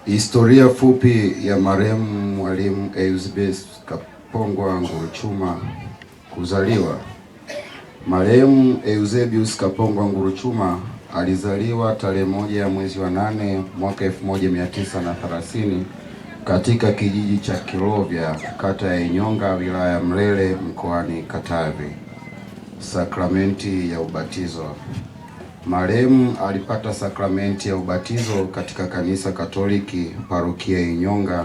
Historia fupi ya marehemu Mwalimu Eusebius Kapongwa Nguruchuma. Kuzaliwa. Marehemu Eusebius Kapongwa Nguruchuma alizaliwa tarehe 1 mwezi wa 8 mwaka 1930 katika kijiji cha Kilovya, kata ya Inyonga, wilaya ya Mlele, mkoani Katavi. Sakramenti ya ubatizo. Marehemu alipata sakramenti ya ubatizo katika kanisa Katoliki parokia ya Inyonga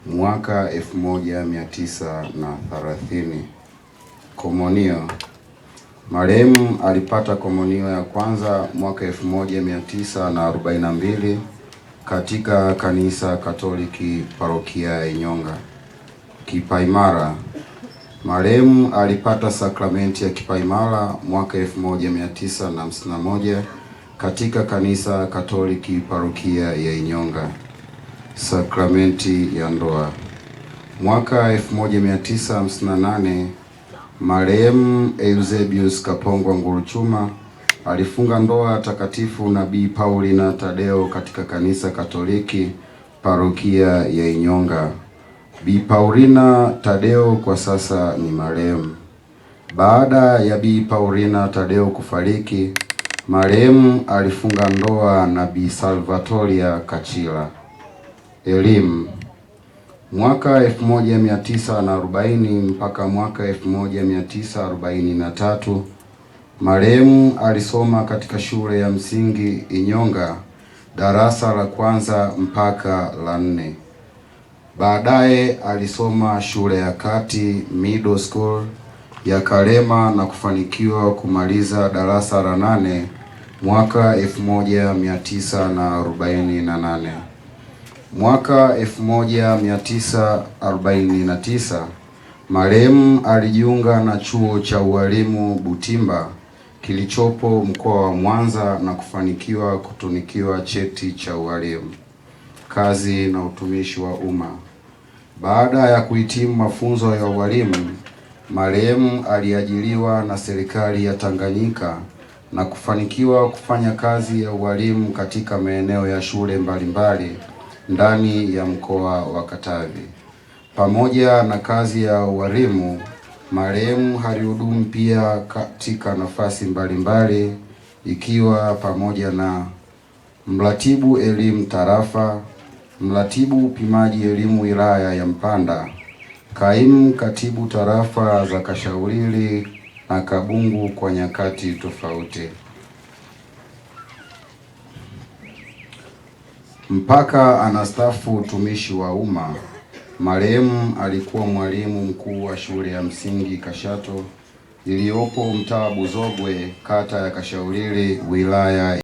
mwaka 1930. Komunio. Marehemu alipata komunio ya kwanza mwaka 1942 katika kanisa Katoliki parokia ya Inyonga. Kipaimara. Marehemu alipata sakramenti ya kipaimara mwaka 1951 katika kanisa Katoliki parokia ya Inyonga. Sakramenti ya ndoa. Mwaka 1958 marehemu Eusebius Kapongwa Nguruchuma alifunga ndoa takatifu na Bi Paulina Tadeo katika kanisa Katoliki parokia ya Inyonga. Bi Paulina Tadeo kwa sasa ni marehemu. Baada ya Bi Paulina Tadeo kufariki, marehemu alifunga ndoa na Bi Salvatoria Kachila. Elimu. Mwaka 1940 mpaka mwaka 1943 marehemu alisoma katika shule ya msingi Inyonga darasa la kwanza mpaka la 4. Baadaye alisoma shule ya kati middle school ya Kalema na kufanikiwa kumaliza darasa la 8 mwaka 1948. Mwaka 1949 marehemu alijiunga na chuo cha ualimu Butimba kilichopo mkoa wa Mwanza na kufanikiwa kutunikiwa cheti cha ualimu. Kazi na utumishi wa umma. Baada ya kuhitimu mafunzo ya ualimu, marehemu aliajiriwa na serikali ya Tanganyika na kufanikiwa kufanya kazi ya ualimu katika maeneo ya shule mbalimbali ndani ya mkoa wa Katavi. Pamoja na kazi ya ualimu, marehemu alihudumu pia katika nafasi mbalimbali ikiwa pamoja na mratibu elimu tarafa, mratibu upimaji elimu wilaya ya Mpanda, kaimu katibu tarafa za Kashaulili na Kabungu kwa nyakati tofauti. Mpaka anastaafu utumishi wa umma, marehemu alikuwa mwalimu mkuu wa shule ya msingi Kashato iliyopo mtaa Buzogwe, kata ya Kashaulili, wilaya